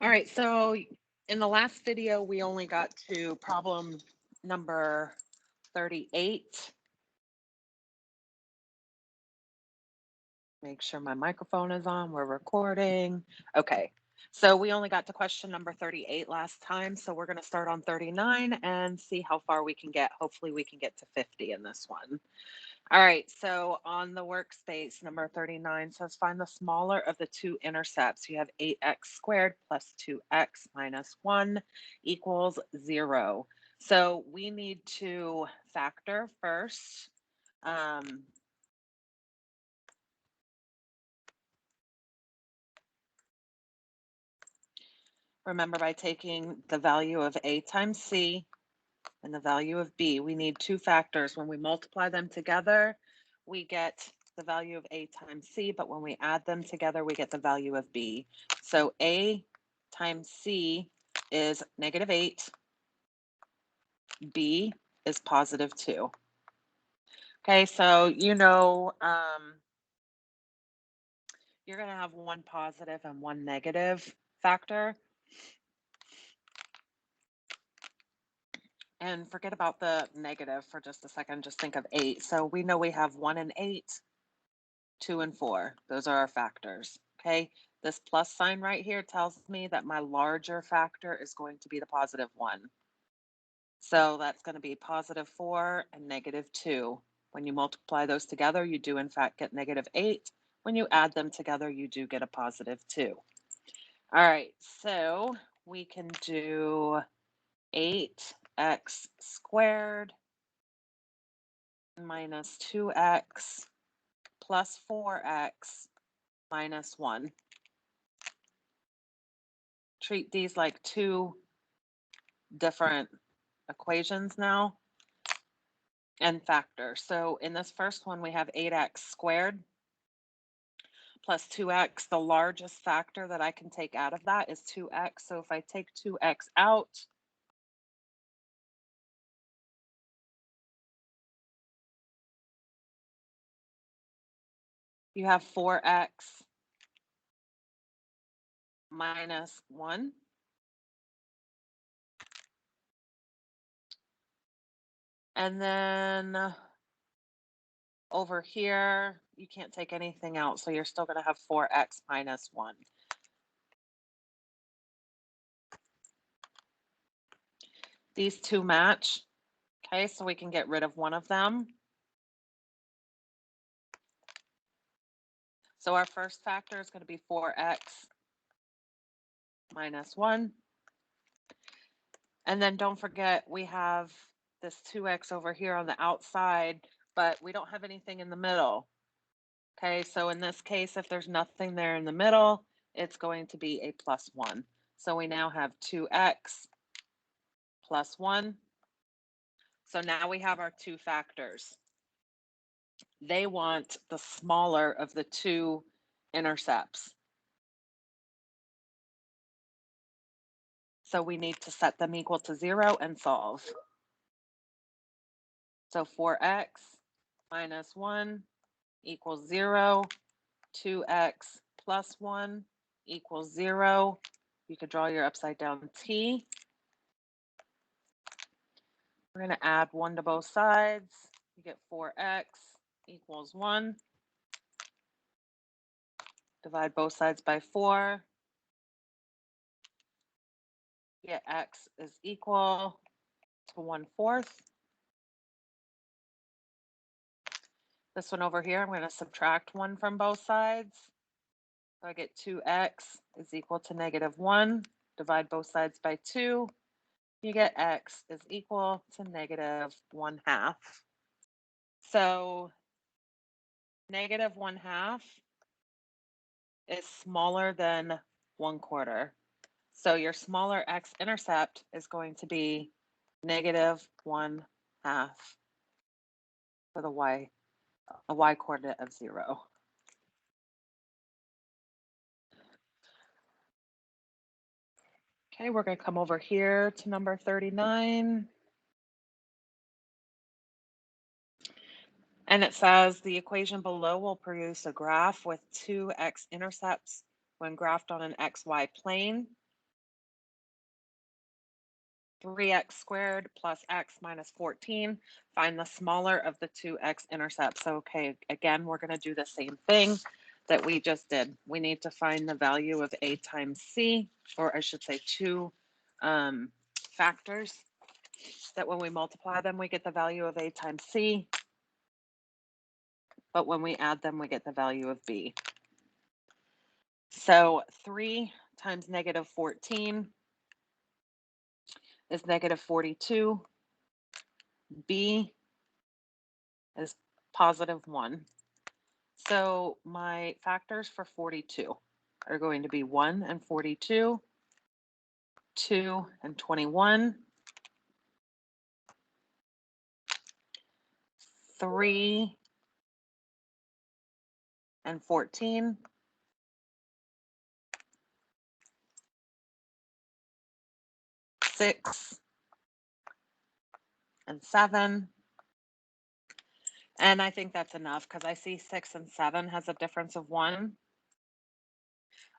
All right, so in the last video, we only got to problem number 38. Make sure my microphone is on, we're recording. Okay, so we only got to question number 38 last time, so we're gonna start on 39 and see how far we can get. Hopefully we can get to 50 in this one. All right, so on the workspace, number 39 says find the smaller of the two intercepts. You have 8x squared plus 2x minus 1 equals 0. So we need to factor first. Remember, by taking the value of a times c and the value of b, we need two factors. When we multiply them together, we get the value of a times c, but when we add them together, we get the value of b. So a times c is -8, b is +2. Okay, so you're going to have one positive and one negative factor. And forget about the negative for just a second. Just think of 8. So we know we have 1 and 8, 2 and 4. Those are our factors. Okay. This plus sign right here tells me that my larger factor is going to be the +1. So that's going to be +4 and -2. When you multiply those together, you do in fact get -8. When you add them together, you do get a +2. All right. So we can do 8x squared minus 2x plus 4x minus 1. Treat these like two different equations now and factors. So in this first one, we have 8x squared plus 2x. The largest factor that I can take out of that is 2x. So if I take 2x out, you have 4x minus 1. And then over here, you can't take anything out, so you're still going to have 4x minus 1. These two match. Okay, so we can get rid of one of them. So our first factor is going to be 4x minus 1. And then don't forget, we have this 2x over here on the outside, but we don't have anything in the middle. Okay, so in this case, if there's nothing there in the middle, it's going to be a +1. So we now have 2x plus 1. So now we have our two factors. They want the smaller of the two intercepts. So we need to set them equal to 0 and solve. So 4x minus 1 equals 0. 2x plus 1 equals 0. You could draw your upside down t. We're going to add 1 to both sides. You get 4x equals 1. Divide both sides by 4. Get x is equal to 1/4. This one over here, I'm going to subtract 1 from both sides. So I get 2x is equal to -1. Divide both sides by 2. You get x is equal to -1/2. So -1/2 is smaller than 1/4. So your smaller x-intercept is going to be -1/2 for the y, a y-coordinate of 0. Okay, we're going to come over here to number 39. And it says the equation below will produce a graph with two x-intercepts when graphed on an xy plane. 3x squared plus x minus 14. Find the smaller of the two x-intercepts. So, okay, again, we're going to do the same thing that we just did. We need to find the value of a times c, or I should say two factors that when we multiply them, we get the value of a times c, but when we add them, we get the value of b. So 3 times negative 14 is negative 42. B is positive 1. So my factors for 42 are going to be 1 and 42, 2 and 21, 3 and 14, 6 and 7. And I think that's enough because I see 6 and 7 has a difference of 1.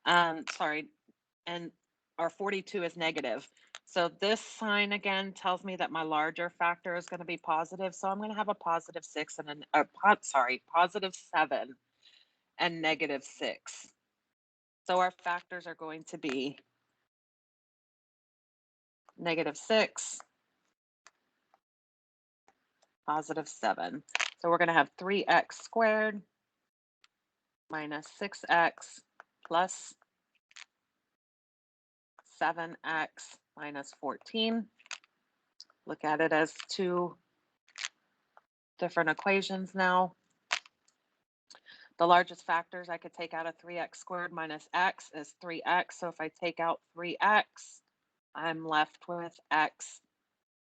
Sorry, and our 42 is negative. So this sign again tells me that my larger factor is going to be positive. So I'm going to have a positive 6 and positive 7 and negative 6. So our factors are going to be negative 6, positive 7. So we're going to have 3x squared minus 6x plus 7x minus 14. Look at it as two different equations now. The largest factors I could take out of 3x squared minus x is 3x. So if I take out 3x, I'm left with x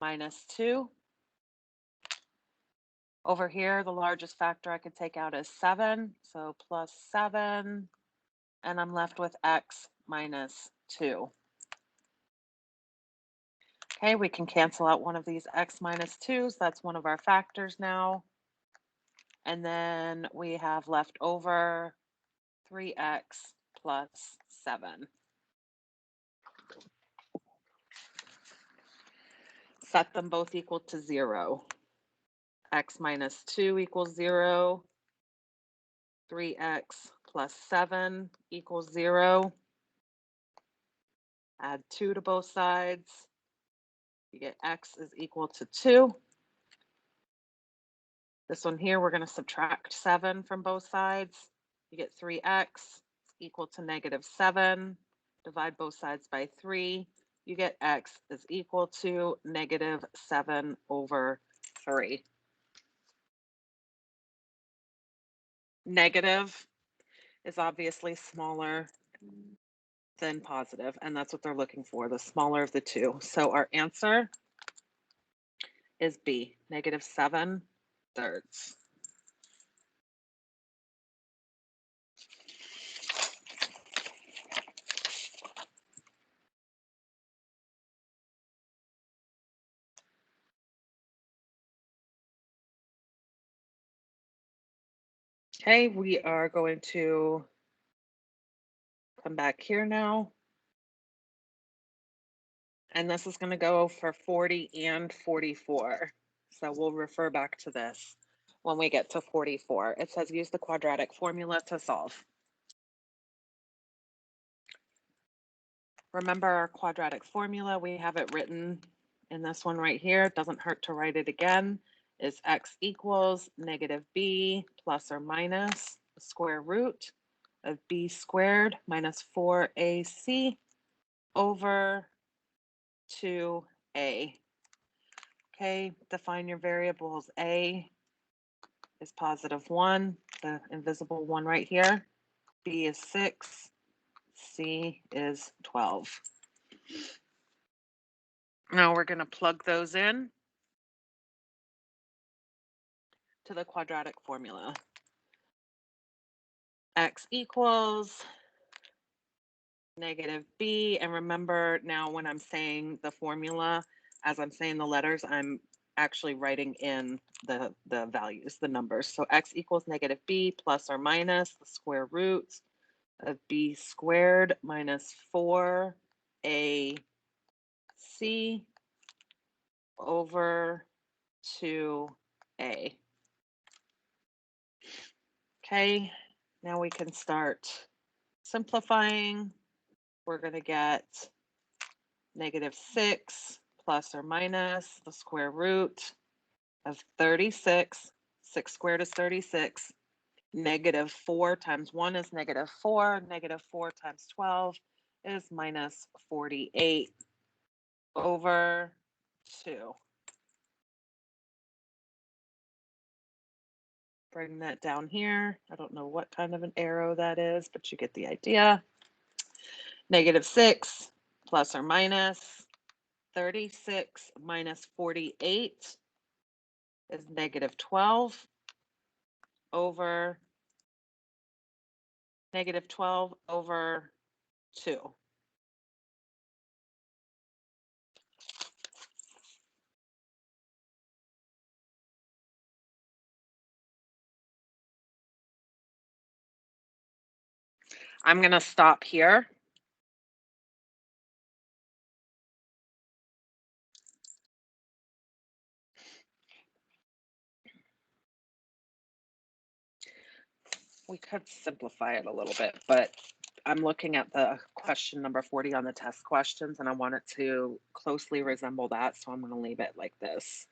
minus 2. Over here, the largest factor I could take out is 7. So plus 7, and I'm left with x minus 2. Okay, we can cancel out one of these x minus 2s. That's one of our factors now. And then we have left over 3x plus 7. Set them both equal to 0. X minus 2 equals 0. 3x plus 7 equals 0. Add 2 to both sides. You get x is equal to 2. This one here, we're going to subtract 7 from both sides. You get 3x equal to negative 7. Divide both sides by 3. You get x is equal to negative 7 over 3. Negative is obviously smaller than positive, and that's what they're looking for, the smaller of the two. So our answer is B, negative 7/3. Okay, we are going to come back here now. And this is going to go for 40 and 44. So we'll refer back to this when we get to 44. It says use the quadratic formula to solve. Remember our quadratic formula, we have it written in this one right here. It doesn't hurt to write it again. Is x equals negative b plus or minus the square root of b squared minus 4ac over 2a. Okay, define your variables. A is positive 1, the invisible one right here. B is 6. C is 12. Now we're going to plug those in to the quadratic formula. X equals negative b. And remember now when I'm saying the formula, as I'm saying the letters, I'm actually writing in the values, the numbers. So x equals negative b plus or minus the square root of b squared minus 4ac over 2a. Okay, now we can start simplifying. We're going to get -6 plus or minus the square root of 36. 6 squared is 36. -4 times 1 is -4. -4 times 12 is -48 over 2. Bring that down here. I don't know what kind of an arrow that is, but you get the idea. -6 plus or minus 36 minus 48 is -12 over -12 over 2. I'm going to stop here. We could simplify it a little bit, but I'm looking at the question number 40 on the test questions, and I want it to closely resemble that, so I'm going to leave it like this.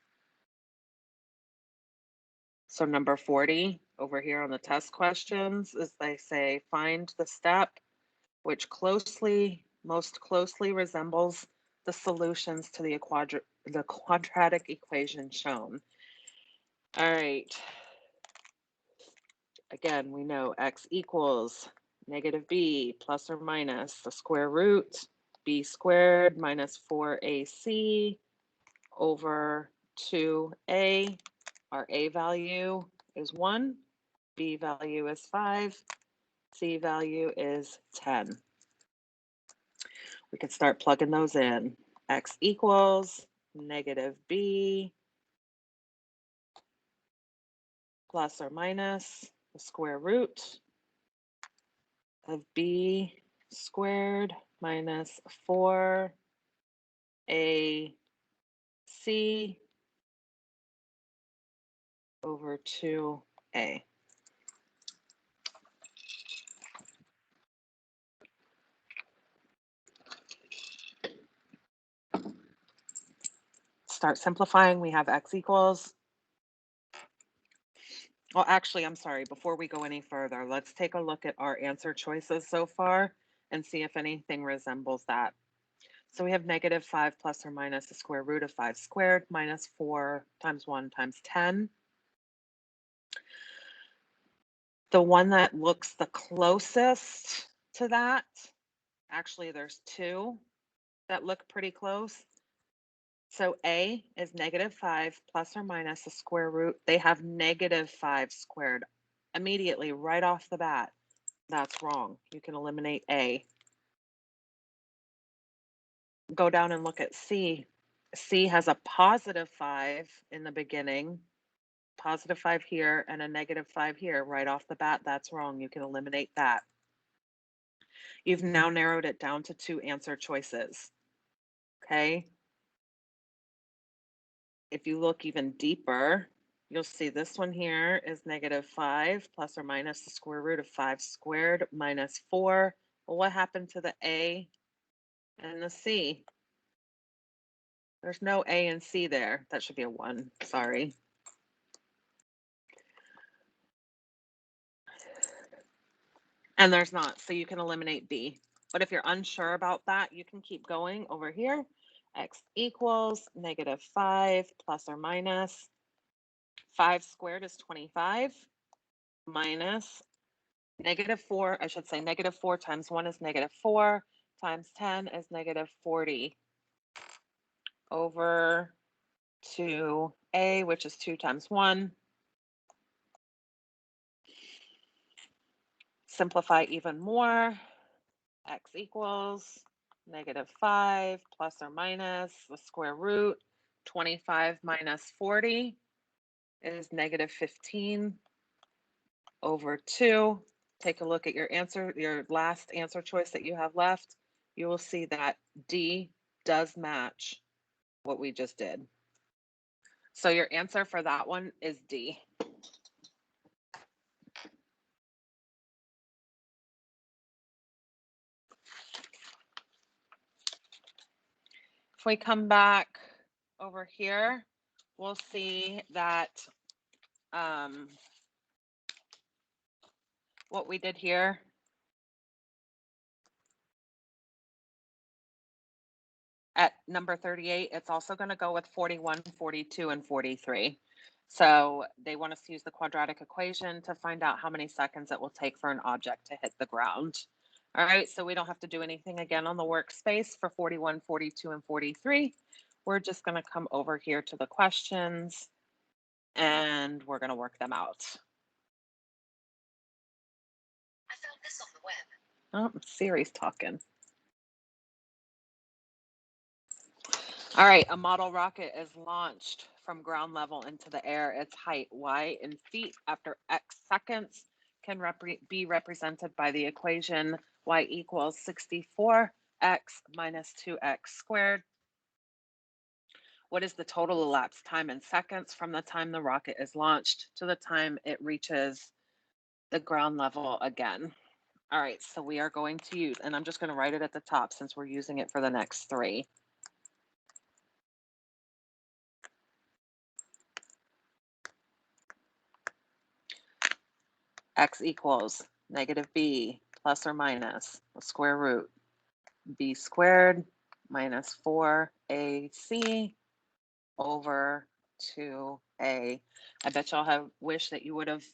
So number 40 over here on the test questions is they say find the step which most closely resembles the solutions to the quadratic equation shown. All right. Again, we know x equals -b plus or minus the square root b squared minus 4ac over 2a. Our a value is 1, b value is 5, c value is 10. We can start plugging those in. X equals -b plus or minus the square root of b squared minus 4ac over 2a. Start simplifying. We have x equals. Well, actually, I'm sorry. Before we go any further, let's take a look at our answer choices so far and see if anything resembles that. So we have -5 plus or minus the square root of 5 squared minus 4 times 1 times 10. The one that looks the closest to that, actually there's two that look pretty close. So A is -5 plus or minus the square root. They have -5 squared immediately right off the bat. That's wrong. You can eliminate A. Go down and look at C. C has a +5 in the beginning, +5 here and a -5 here right off the bat. That's wrong. You can eliminate that. You've now narrowed it down to 2 answer choices. Okay. If you look even deeper, you'll see this one here is -5 plus or minus the square root of 5 squared minus 4. Well, what happened to the A and the C? There's no A and C there. That should be a 1. Sorry. And there's not, so you can eliminate B. But if you're unsure about that, you can keep going over here. X equals -5 plus or minus 5 squared is 25 minus -4, I should say -4 times 1 is -4 times 10 is -40 over 2a, which is 2 times 1. Simplify even more. X equals -5 plus or minus the square root. 25 minus 40 is -15 over 2. Take a look at your answer, your last answer choice that you have left. You will see that D does match what we just did. So your answer for that one is D. If we come back over here, we'll see that what we did here at number 38, it's also going to go with 41, 42, and 43. So they want us to use the quadratic equation to find out how many seconds it will take for an object to hit the ground. All right, so we don't have to do anything again on the workspace for 41, 42, and 43. We're just going to come over here to the questions and we're going to work them out. I found this on the web. Oh, Siri's talking. All right, a model rocket is launched from ground level into the air. Its height, y, in feet after x seconds can be represented by the equation y equals 64x minus 2x squared. What is the total elapsed time in seconds from the time the rocket is launched to the time it reaches the ground level again? All right, so we are going to use, and I'm just going to write it at the top since we're using it for the next three. X equals negative b plus or minus the square root b squared minus 4ac over 2a. I bet y'all have wished that you would have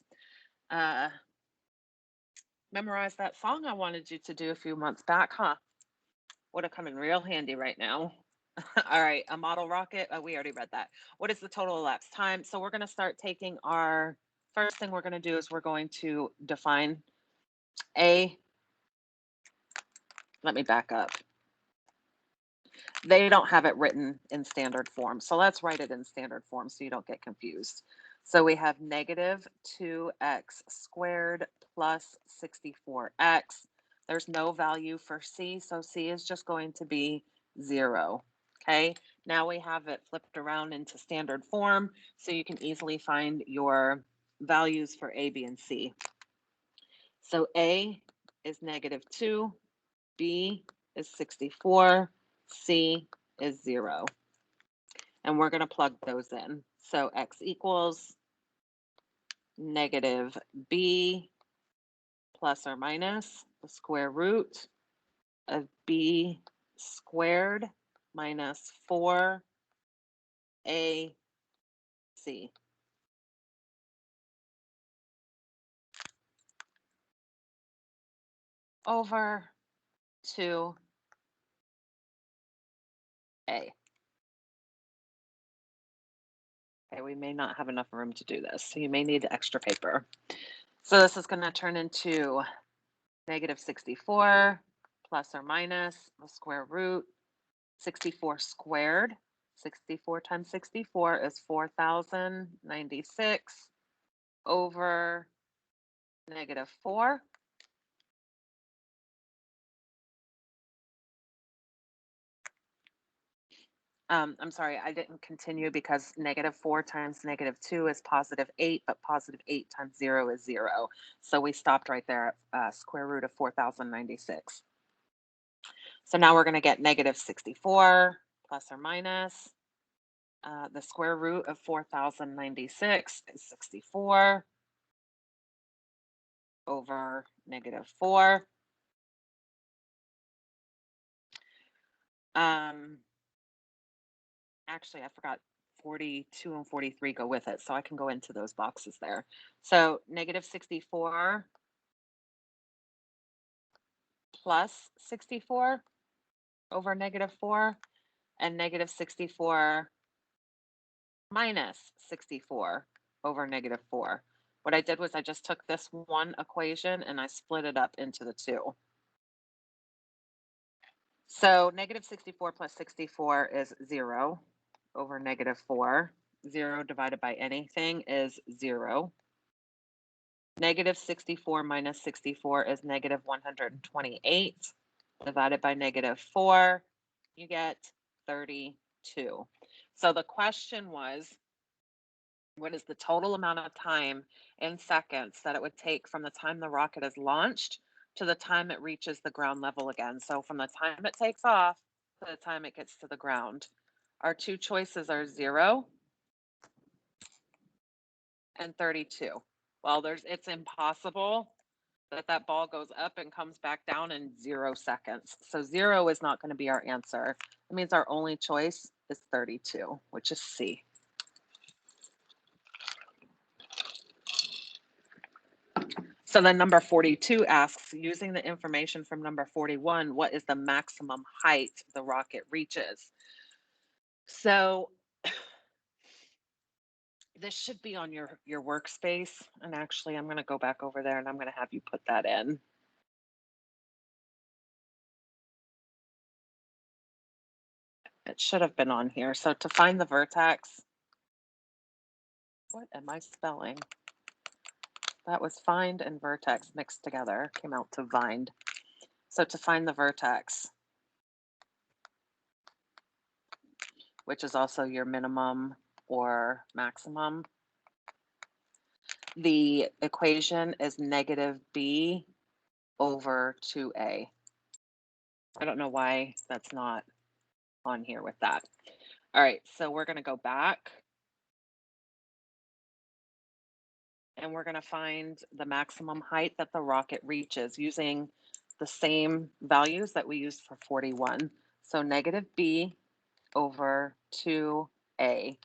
memorized that song I wanted you to do a few months back, huh? Would have come in real handy right now. All right, a model rocket. Oh, we already read that. What is the total elapsed time? So we're going to start taking our first thing we're going to do is we're going to define A. Let me back up. They don't have it written in standard form. So let's write it in standard form so you don't get confused. So we have negative 2x squared plus 64x. There's no value for c, so c is just going to be 0. Okay, now we have it flipped around into standard form so you can easily find your values for a, b, and c. So a is negative 2, b is 64, c is 0. And we're going to plug those in. So x equals negative b plus or minus the square root of b squared minus 4ac over 2a. Okay, we may not have enough room to do this, so you may need extra paper. So this is going to turn into negative 64 plus or minus the square root 64 squared. 64 times 64 is 4,096 over negative 4. I'm sorry, I didn't continue because negative 4 times negative 2 is positive 8, but positive 8 times 0 is 0. So we stopped right there at square root of 4,096. So now we're going to get negative 64 plus or minus. The square root of 4,096 is 64 over negative 4. Actually, I forgot 42 and 43 go with it, so I can go into those boxes there. So negative 64 plus 64 over negative 4 and negative 64 minus 64 over negative 4. What I did was I just took this one equation and I split it up into the two. So negative 64 plus 64 is 0 over negative 4. 0 divided by anything is 0. Negative 64 minus 64 is negative 128. Divided by negative 4, you get 32. So the question was, What is the total amount of time in seconds that it would take from the time the rocket is launched to the time it reaches the ground level again? So from the time it takes off to the time it gets to the ground. Our two choices are 0 and 32. Well, it's impossible that that ball goes up and comes back down in 0 seconds. So 0 is not going to be our answer. That means our only choice is 32, which is C. So then number 42 asks, using the information from number 41, what is the maximum height the rocket reaches? So this should be on your workspace. And actually, I'm going to go back over there and I'm going to have you put that in. It should have been on here. So to find the vertex, what am I spelling? That was find and vertex mixed together, came out to find. So to find the vertex, which is also your minimum or maximum, the equation is negative b over 2a. I don't know why that's not on here with that. All right, so we're going to go back and we're going to find the maximum height that the rocket reaches using the same values that we used for 41. So negative b over 2a.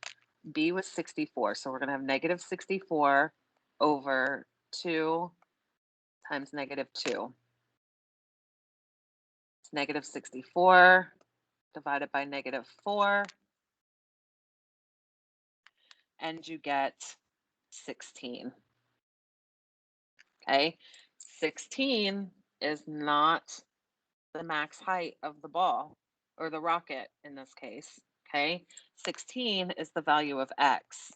B was 64, so we're going to have negative 64 over 2 times negative 2. It's negative 64 divided by negative 4, and you get 16. Okay, 16 is not the max height of the ball, or the rocket in this case. Okay, 16 is the value of x.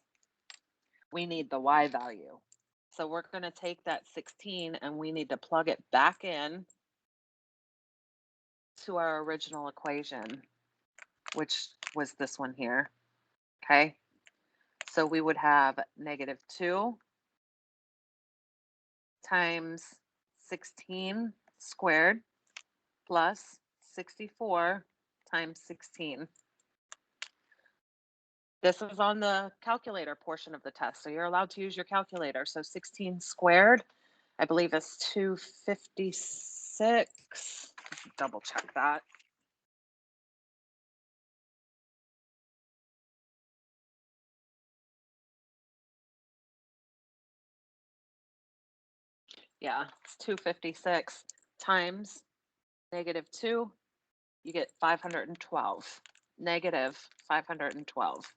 We need the y value. So we're going to take that 16 and we need to plug it back in to our original equation, which was this one here. Okay, so we would have negative 2 times 16 squared plus 64 times 16. This is on the calculator portion of the test, so you're allowed to use your calculator. So 16 squared, I believe, is 256. Double check that. Yeah, it's 256 times negative 2, you get 512. Negative 512.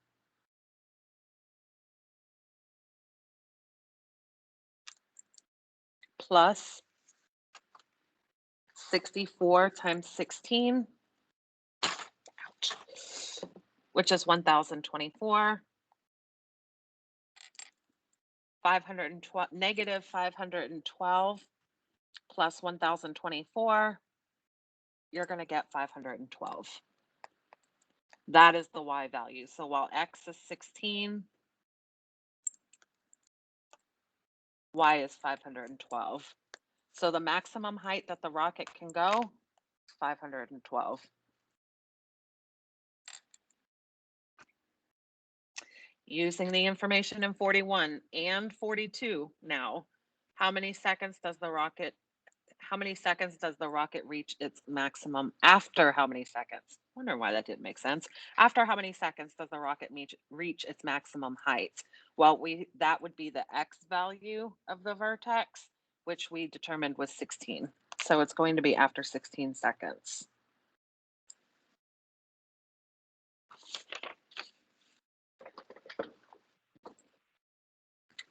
Plus 64 times 16, ouch, which is 1024. 512, negative 512 plus 1024, you're going to get 512. That is the y value. So while x is 16, y is 512. So the maximum height that the rocket can go is 512. Using the information in 41 and 42 now, how many seconds does the rocket reach its maximum? After how many seconds? Wonder why that didn't make sense. After how many seconds does the rocket reach its maximum height? Well, that would be the x value of the vertex, which we determined was 16. So it's going to be after 16 seconds.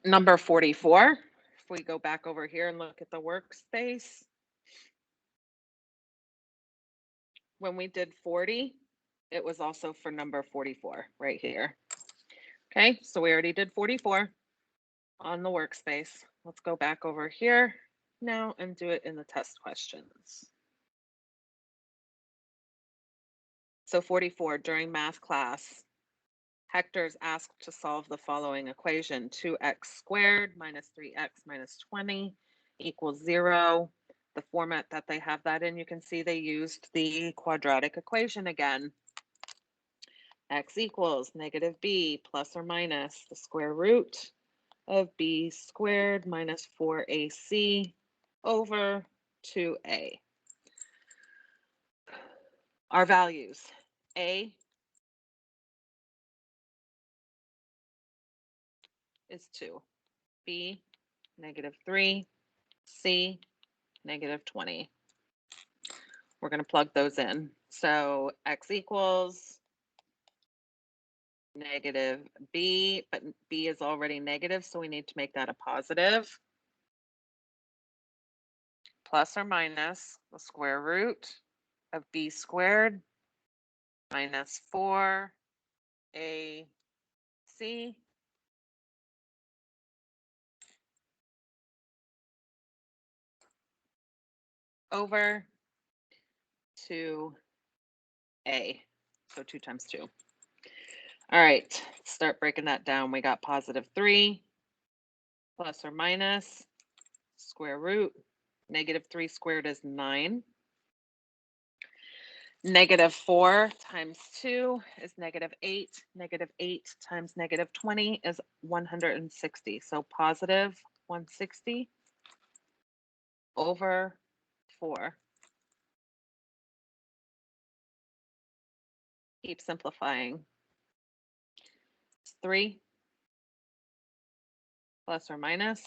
Number 44, if we go back over here and look at the workspace, when we did 40, it was also for number 44 right here. Okay, so we already did 44 on the workspace. Let's go back over here now and do it in the test questions. So 44, during math class, Hector's asked to solve the following equation: 2x squared minus 3x minus 20 equals 0. The format that they have that in, you can see they used the quadratic equation again. X equals negative b plus or minus the square root of b squared minus 4ac over 2a. Our values: a is 2, b negative 3, c negative 20. We're going to plug those in. So x equals negative b, but b is already negative, so we need to make that a positive. Plus or minus the square root of b squared minus 4ac over 2a. So 2 times 2. All right, start breaking that down. We got positive 3 plus or minus square root. Negative 3 squared is 9. Negative 4 times 2 is negative 8. Negative 8 times negative 20 is 160. So positive 160 over 4. Keep simplifying. It's 3 plus or minus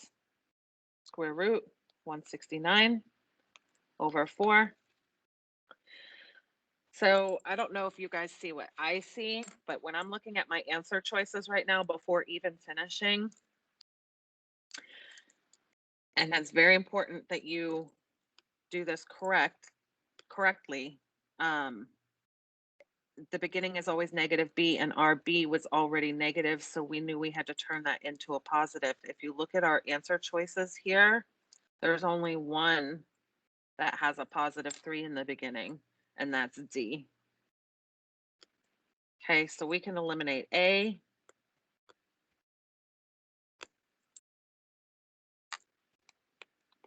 square root 169 over 4. So I don't know if you guys see what I see, but when I'm looking at my answer choices right now before even finishing, and it's very important that you do this correctly. The beginning is always negative b, and our b was already negative, so we knew we had to turn that into a positive. If you look at our answer choices here, there's only one that has a positive 3 in the beginning, and that's D. Okay, so we can eliminate A,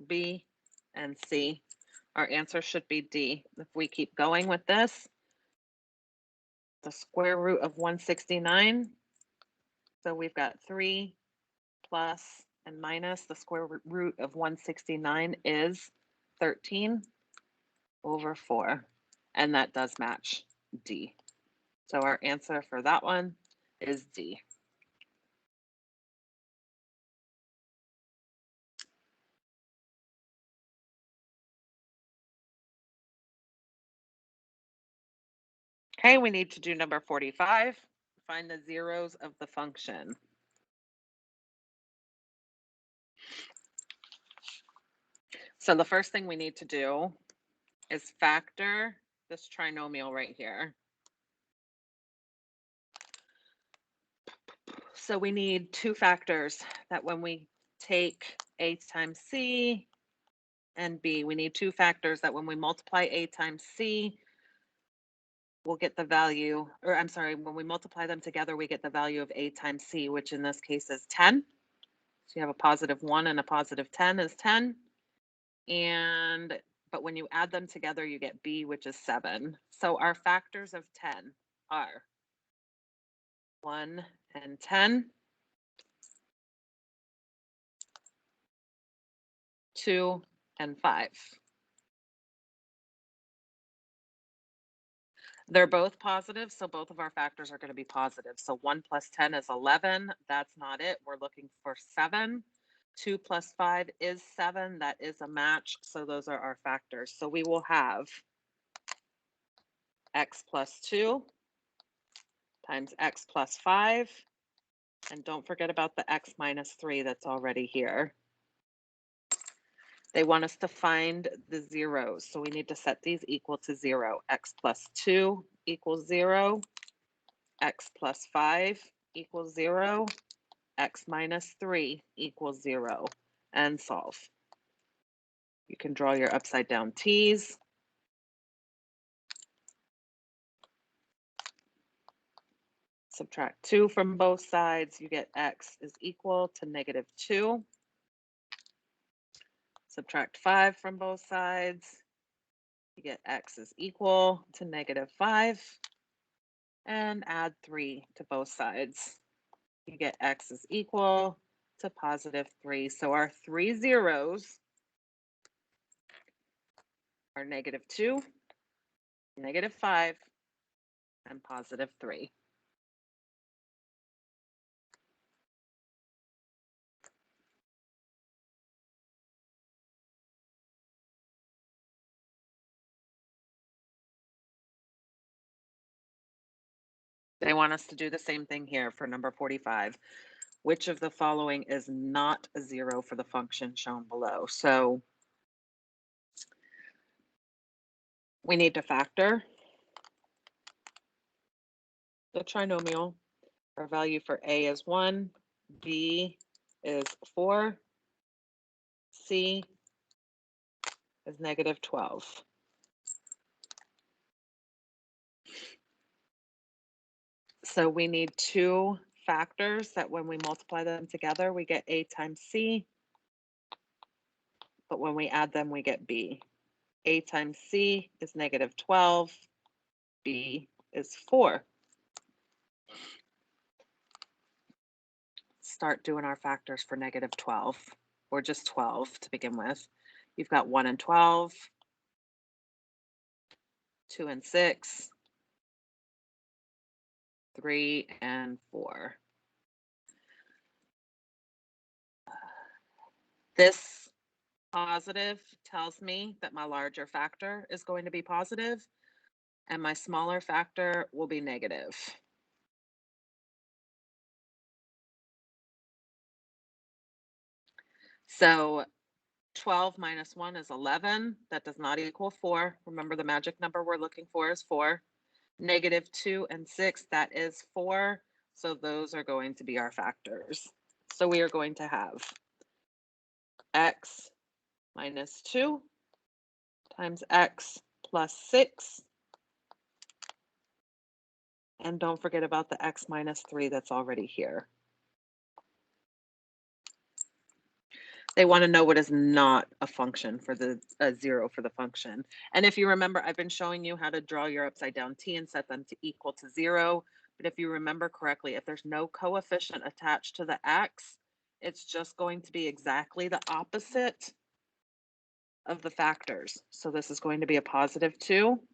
B, and C. Our answer should be D. If we keep going with this, the square root of 169, so we've got 3 plus and minus the square root of 169 is 13 over 4, and that does match D. So our answer for that one is D. Okay, we need to do number 45, find the zeros of the function. So the first thing we need to do is factor this trinomial right here. So we need two factors that when we take A times C and B, we need two factors that when we multiply A times C, we'll get the value, or I'm sorry, when we multiply them together, we get the value of A times C, which in this case is 10. So you have a positive 1 and a positive 10 is 10. But when you add them together, you get B, which is 7. So our factors of 10 are 1 and 10, 2 and 5. They're both positive, so both of our factors are going to be positive. So 1 plus 10 is 11. That's not it. We're looking for 7. 2 plus 5 is 7. That is a match. So those are our factors. So we will have x plus 2 times x plus 5. And don't forget about the x minus 3 that's already here. They want us to find the zeros. So we need to set these equal to 0. X plus 2 equals 0. X plus 5 equals 0. X minus 3 equals 0. And solve. You can draw your upside down t's. Subtract 2 from both sides, you get x is equal to -2. Subtract 5 from both sides, you get x is equal to -5. And add 3 to both sides. You get x is equal to +3. So our three zeros are -2, -5, and +3. They want us to do the same thing here for number 45. Which of the following is not a 0 for the function shown below? So we need to factor the trinomial. Our value for A is 1, B is 4, C is -12. So we need two factors that when we multiply them together, we get A times C, but when we add them, we get B. A times C is -12, B is 4. Start doing our factors for -12, or just 12 to begin with. You've got 1 and 12, 2 and 6, 3 and 4. This positive tells me that my larger factor is going to be positive, and my smaller factor will be negative. So 12 minus 1 is 11. That does not equal 4. Remember, the magic number we're looking for is 4. -2 and 6, that is 4. So those are going to be our factors. So we are going to have x minus 2 times x plus 6. And don't forget about the x minus 3 that's already here. They want to know what is not a function for the 0 for the function. And if you remember, I've been showing you how to draw your upside down t and set them to equal to 0. But if you remember correctly, if there's no coefficient attached to the x, it's just going to be exactly the opposite of the factors. So this is going to be a +2,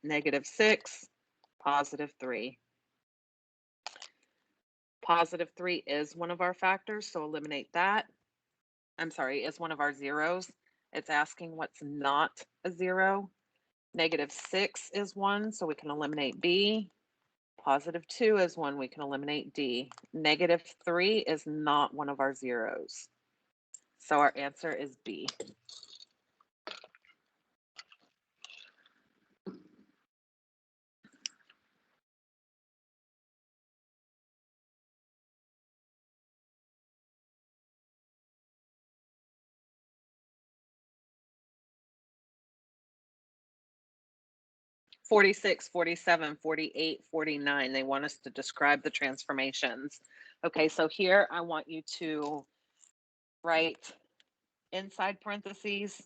-6, +3. +3 is one of our factors, so eliminate that. I'm sorry, is one of our zeros. It's asking what's not a 0. -6 is 1, so we can eliminate B. +2 is 1, we can eliminate D. -3 is not one of our zeros. So our answer is B. (46, 47, 48, 49). They want us to describe the transformations. Okay, so here I want you to write inside parentheses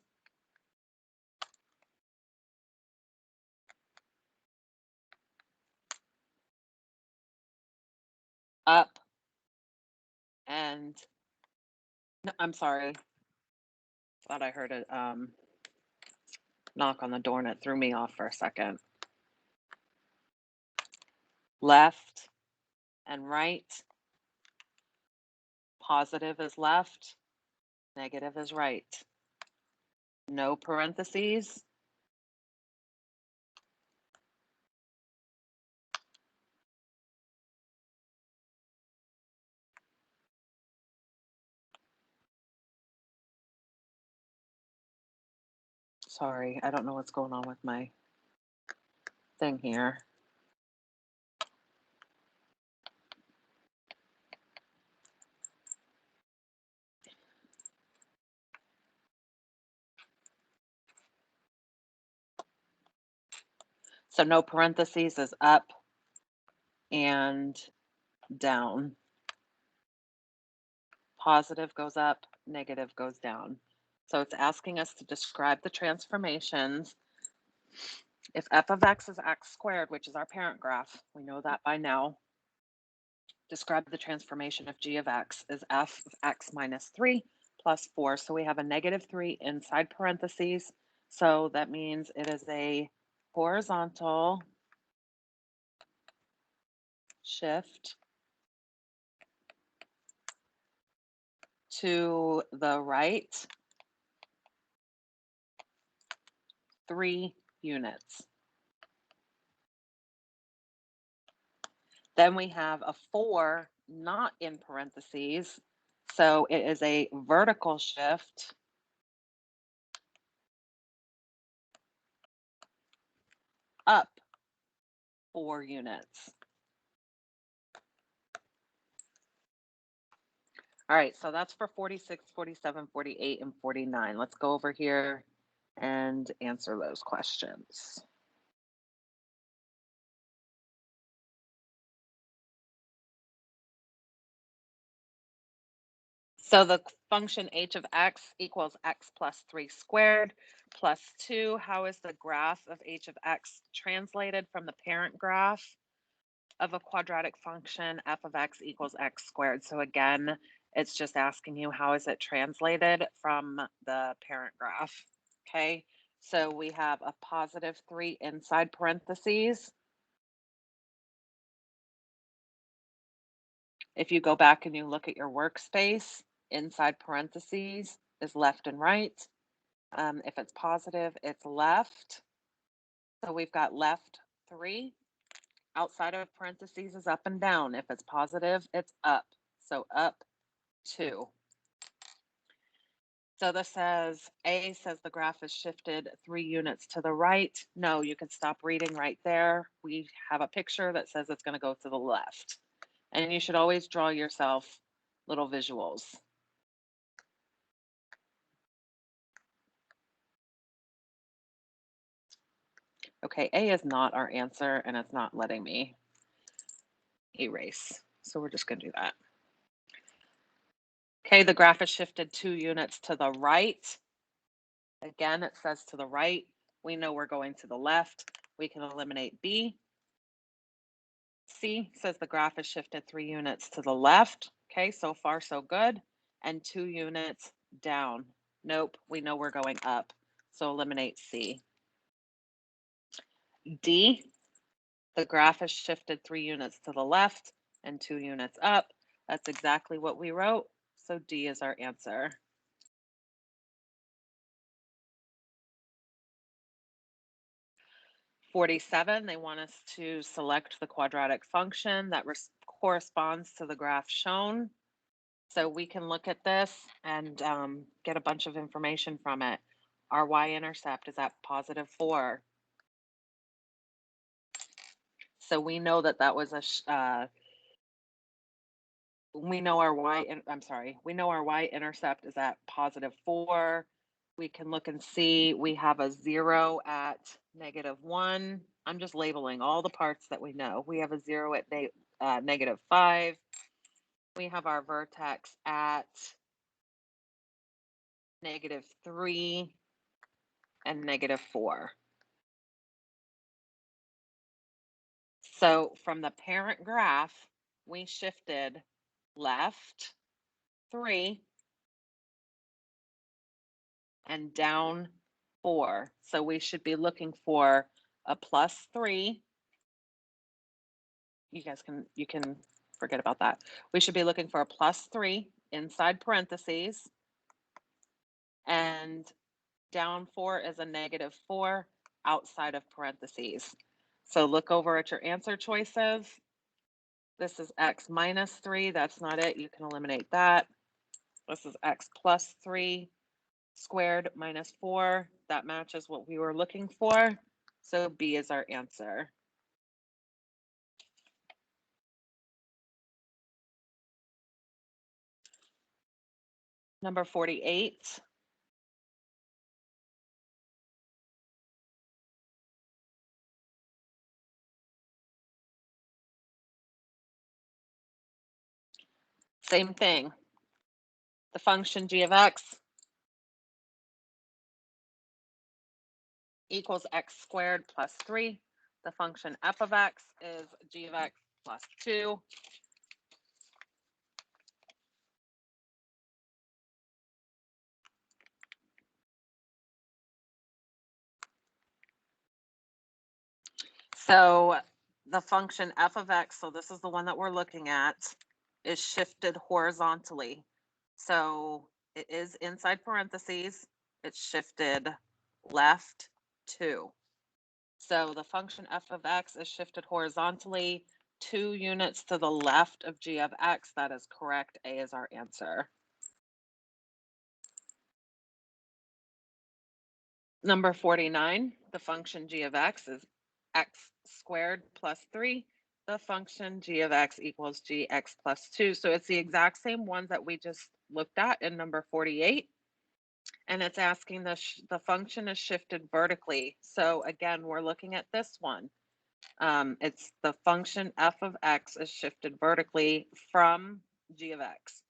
up and no, I'm sorry. Thought I heard a knock on the door and it threw me off for a second. Left and right. Positive is left, negative is right. No parentheses. Sorry, I don't know what's going on with my thing here. So no parentheses is up, and down. Positive goes up, negative goes down. So it's asking us to describe the transformations. If f of x is x squared, which is our parent graph, we know that by now. Describe the transformation of g of x is f of x minus 3 plus 4. So we have a negative 3 inside parentheses. So that means it is a horizontal shift to the right 3 units. Then we have a 4 not in parentheses. So it is a vertical shift up 4 units. All right, so that's for 46, 47, 48, and 49. Let's go over here and answer those questions. So the function h of x equals x plus 3 squared plus 2. How is the graph of h of x translated from the parent graph of a quadratic function f of x equals x squared? So again, it's just asking you how is it translated from the parent graph. Okay, so we have a positive 3 inside parentheses. If you go back and you look at your workspace, inside parentheses is left and right. If it's positive, it's left. So we've got left 3. Outside of parentheses is up and down. If it's positive, it's up. So up 2. So this says, A says the graph is shifted 3 units to the right. No, you can stop reading right there. We have a picture that says it's going to go to the left. And you should always draw yourself little visuals. Okay, A is not our answer, and it's not letting me erase. So we're just going to do that. Okay, the graph is shifted 2 units to the right. Again, it says to the right. We know we're going to the left. We can eliminate B. C says the graph is shifted 3 units to the left. Okay, so far so good. And 2 units down. Nope, we know we're going up. So eliminate C. D, the graph is shifted 3 units to the left and 2 units up. That's exactly what we wrote. So D is our answer. (47), they want us to select the quadratic function that corresponds to the graph shown. So we can look at this and get a bunch of information from it. Our y-intercept is at positive 4. So we know that that was we know our we know our y-intercept is at positive 4. We can look and see we have a 0 at -1. I'm just labeling all the parts that we know. We have a 0 at -5. We have our vertex at -3 and -4. So from the parent graph, we shifted left 3 and down 4. So we should be looking for a +3. You can forget about that. We should be looking for a +3 inside parentheses, and down 4 is a -4 outside of parentheses. So look over at your answer choices. This is x minus 3. That's not it. You can eliminate that. This is x plus 3 squared minus 4. That matches what we were looking for. So B is our answer. Number 48. Same thing. The function g of x equals x squared plus 3. The function f of x is g of x plus 2. So the function f of x, so this is the one that we're looking at, is shifted horizontally. So it is inside parentheses. It's shifted left 2. So the function f of x is shifted horizontally 2 units to the left of g of x. That is correct. A is our answer. Number 49, the function g of x is x squared plus 3. The function g of x equals gx plus 2. So it's the exact same one that we just looked at in number 48. And it's asking the function is shifted vertically. So again, we're looking at this one. It's the function f of x is shifted vertically from g of x.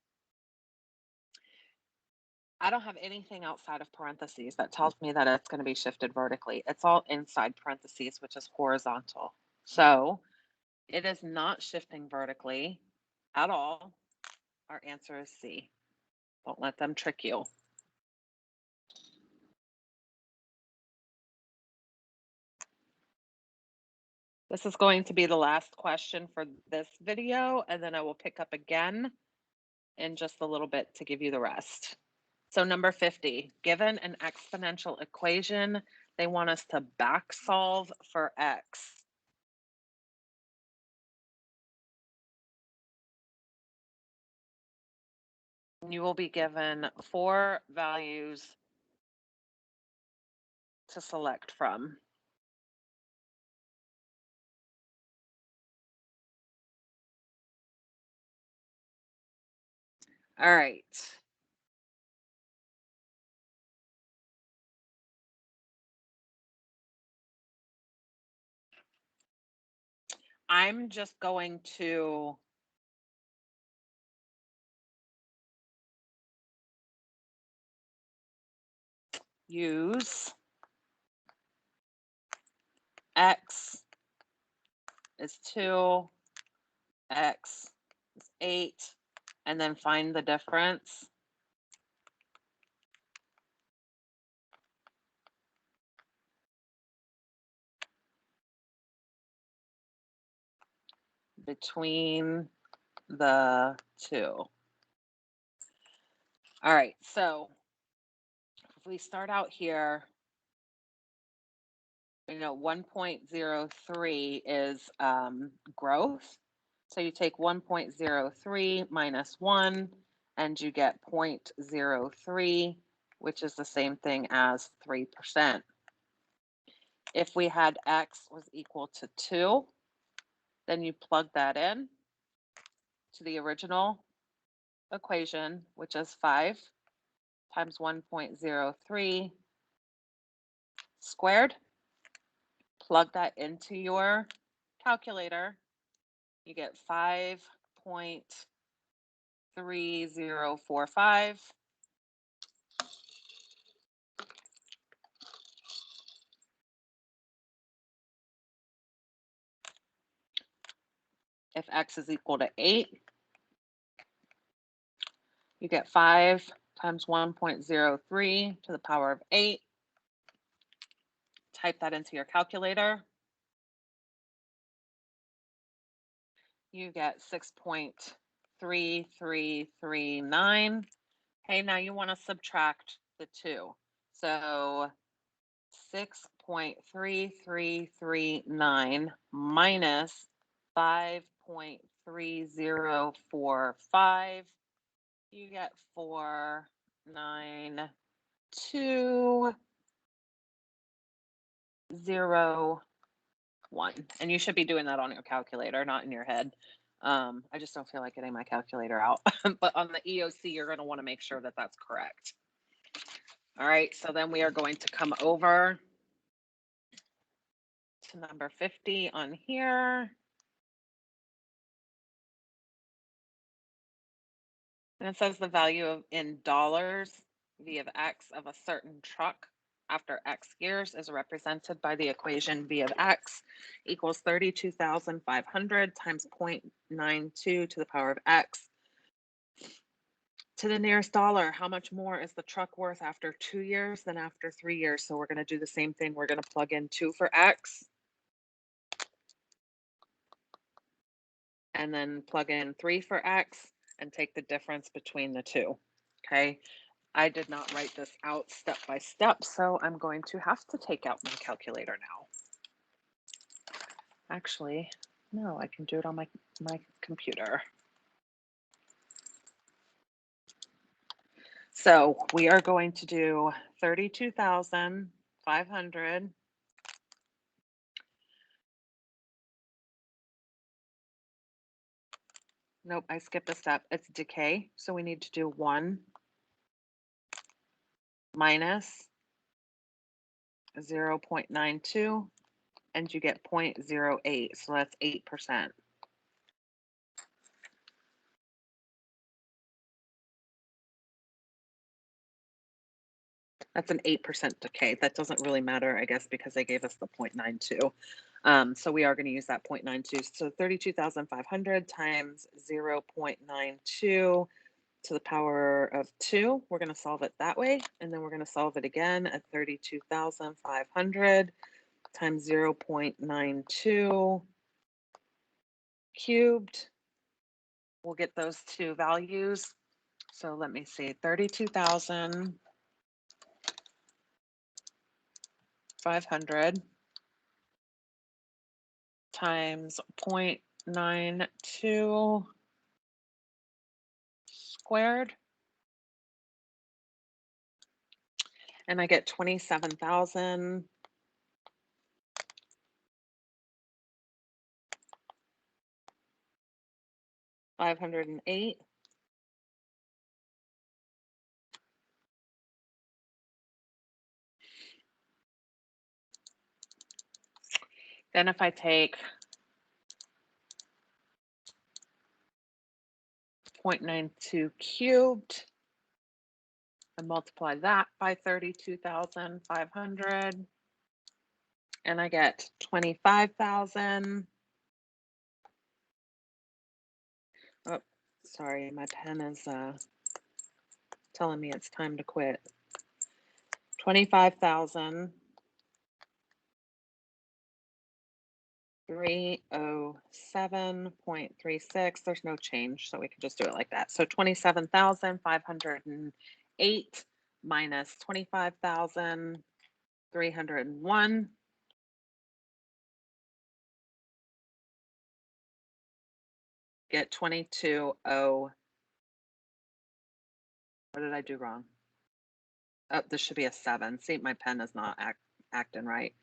I don't have anything outside of parentheses that tells me that it's going to be shifted vertically. It's all inside parentheses, which is horizontal. So it is not shifting vertically at all. Our answer is C. Don't let them trick you. This is going to be the last question for this video, and then I will pick up again in just a little bit to give you the rest. So number 50, given an exponential equation, they want us to back solve for x. You will be given 4 values to select from. All right. I'm just going to use x is 2, x is 8, and then find the difference. Between the two. All right, so if we start out here, 1.03 is growth. So you take 1.03 minus 1, and you get 0.03, which is the same thing as 3%. If we had x was equal to 2, then you plug that in to the original equation, which is 5 times 1.03 squared. Plug that into your calculator. You get 5.3045. If x is equal to 8, you get 5 times 1.03 to the power of 8. Type that into your calculator. You get 6.3339. Okay, now you want to subtract the 2. So 6.3339 minus 5.3045. You get 49201. And you should be doing that on your calculator, not in your head. I just don't feel like getting my calculator out. But on the EOC, you're going to want to make sure that that's correct. All right, so then we are going to come over to number 50 on here. And it says the value of in dollars V of X of a certain truck after X years is represented by the equation V of X equals 32,500 times 0.92 to the power of X to the nearest dollar. How much more is the truck worth after 2 years than after 3 years? So we're going to do the same thing. We're going to plug in 2 for X and then plug in 3 for X and take the difference between the two. Okay. I did not write this out step by step, so I'm going to have to take out my calculator now. Actually, no, I can do it on my computer. So we are going to do 32,500 Nope, I skipped a step. It's decay. So we need to do 1 minus 0.92, and you get 0.08. So that's 8%. That's an 8% decay. That doesn't really matter, I guess, because they gave us the 0.92. So we are going to use that 0.92. So 32,500 times 0.92 to the power of 2. We're going to solve it that way. And then we're going to solve it again at 32,500 times 0.92 cubed. We'll get those two values. So let me see, 32,500 times 0.92 squared. And I get 27,508. Then if I take 0.92 cubed and multiply that by 32,500, and I get 25,000. Oh, sorry, my pen is telling me it's time to quit. 25,307.36. There's no change, so we can just do it like that. So 27,508 minus 25,301. Get 22,0. What did I do wrong? Oh, this should be a 7. See, my pen is not acting right.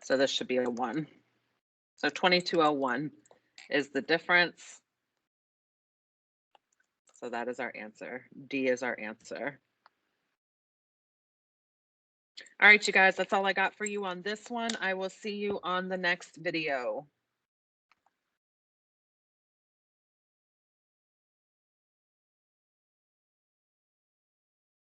So this should be a 1. So 2201 is the difference. So that is our answer. D is our answer. All right, you guys, that's all I got for you on this one. I will see you on the next video.